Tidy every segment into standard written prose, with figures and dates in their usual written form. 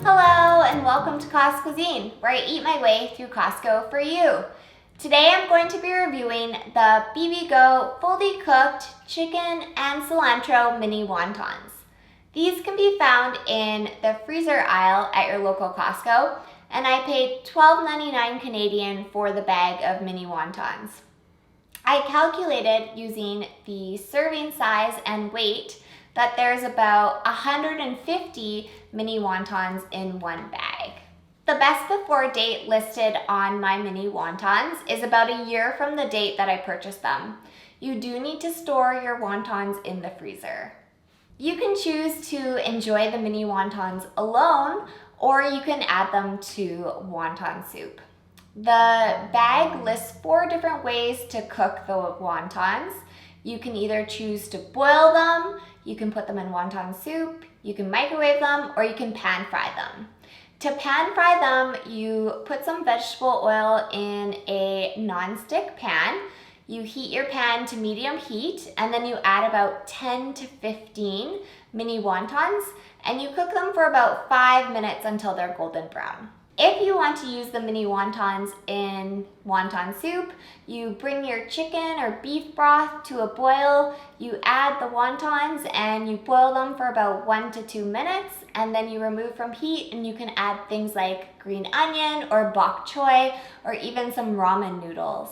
Hello and welcome to Costcuisine, where I eat my way through Costco for you. Today I'm going to be reviewing the Bibigo fully cooked chicken and cilantro mini wontons. These can be found in the freezer aisle at your local Costco, and I paid $12.99 Canadian for the bag of mini wontons. I calculated using the serving size and weight that there's about 150 mini wontons in one bag. The best before date listed on my mini wontons is about a year from the date that I purchased them. You do need to store your wontons in the freezer. You can choose to enjoy the mini wontons alone, or you can add them to wonton soup. The bag lists 4 different ways to cook the wontons. You can either choose to boil them, you can put them in wonton soup, you can microwave them, or you can pan fry them. To pan fry them, you put some vegetable oil in a non-stick pan. You heat your pan to medium heat, and then you add about 10 to 15 mini wontons, and you cook them for about 5 minutes until they're golden brown. If you want to use the mini wontons in wonton soup, you bring your chicken or beef broth to a boil, you add the wontons and you boil them for about 1 to 2 minutes, and then you remove from heat and you can add things like green onion or bok choy or even some ramen noodles.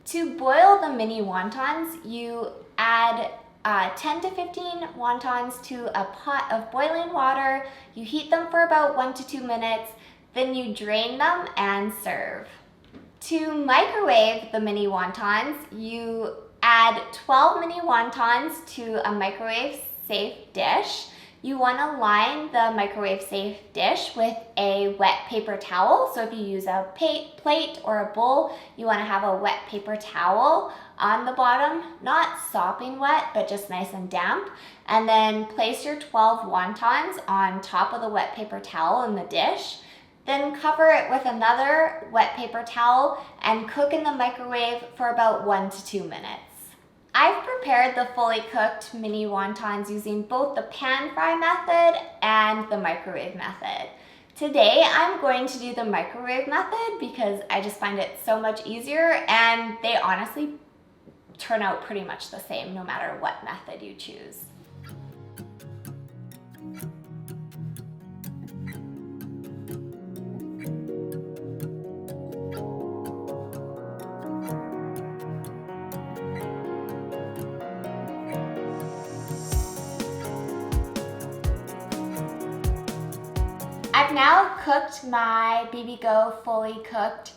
To boil the mini wontons, you add 10 to 15 wontons to a pot of boiling water, you heat them for about 1 to 2 minutes, then you drain them and serve. To microwave the mini wontons, you add 12 mini wontons to a microwave safe dish. You want to line the microwave safe dish with a wet paper towel. So if you use a plate or a bowl, you want to have a wet paper towel on the bottom, not sopping wet, but just nice and damp. And then place your 12 wontons on top of the wet paper towel in the dish. Then cover it with another wet paper towel and cook in the microwave for about 1 to 2 minutes. I've prepared the fully cooked mini wontons using both the pan fry method and the microwave method. Today I'm going to do the microwave method because I just find it so much easier, and they honestly turn out pretty much the same no matter what method you choose. I've now cooked my Bibigo fully cooked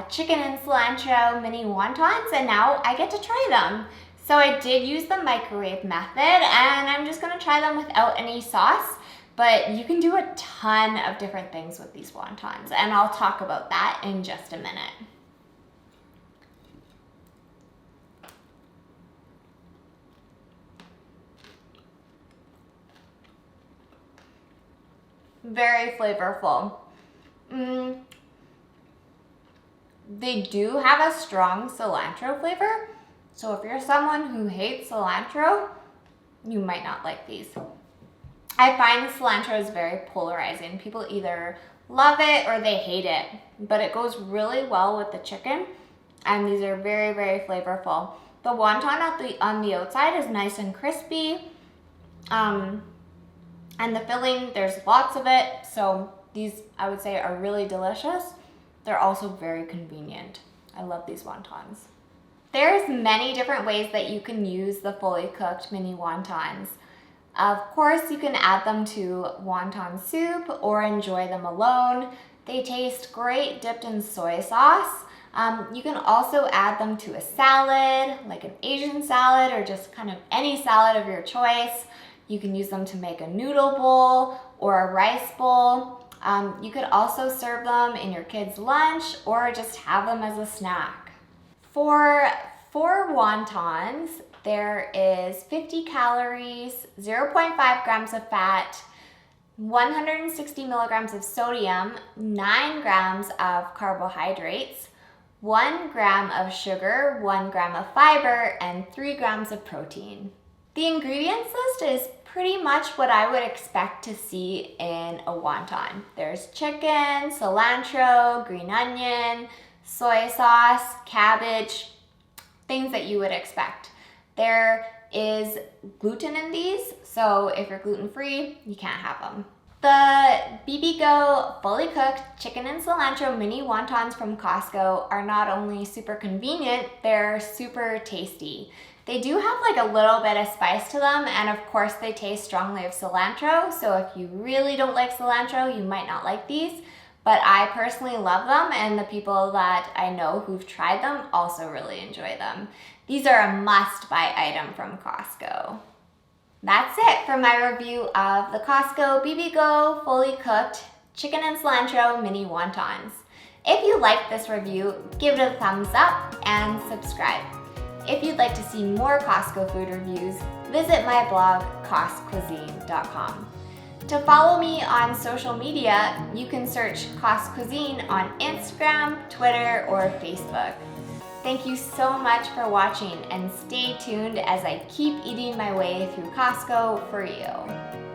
chicken and cilantro mini wontons, and now I get to try them. So I did use the microwave method, and I'm just gonna try them without any sauce, but you can do a ton of different things with these wontons, and I'll talk about that in just a minute. Very flavorful. They do have a strong cilantro flavor, so if you're someone who hates cilantro, you might not like these. I find cilantro is very polarizing. People either love it or they hate it, but it goes really well with the chicken, and these are very, very flavorful. The wonton on the outside is nice and crispy, and the filling, there's lots of it, so these, I would say, are really delicious. They're also very convenient. I love these wontons. There's many different ways that you can use the fully cooked mini wontons. Of course, you can add them to wonton soup or enjoy them alone. They taste great dipped in soy sauce. You can also add them to a salad, like an Asian salad or just kind of any salad of your choice. You can use them to make a noodle bowl or a rice bowl. You could also serve them in your kids' lunch or just have them as a snack. For 4 wontons, there is 50 calories, 0.5 grams of fat, 160 milligrams of sodium, 9 grams of carbohydrates, 1 gram of sugar, 1 gram of fiber, and 3 grams of protein. The ingredients list is pretty much what I would expect to see in a wonton. There's chicken, cilantro, green onion, soy sauce, cabbage, things that you would expect. There is gluten in these, so if you're gluten-free, you can't have them. The Bibigo fully cooked chicken and cilantro mini wontons from Costco are not only super convenient, they're super tasty. They do have like a little bit of spice to them, and of course they taste strongly of cilantro, so if you really don't like cilantro, you might not like these, but I personally love them, and the people that I know who've tried them also really enjoy them. These are a must-buy item from Costco. That's it for my review of the Costco Bibigo fully cooked chicken and cilantro mini wontons. If you liked this review, give it a thumbs up and subscribe. If you'd like to see more Costco food reviews, visit my blog, Costcuisine.com. To follow me on social media, you can search Costcuisine on Instagram, Twitter, or Facebook. Thank you so much for watching, and stay tuned as I keep eating my way through Costco for you.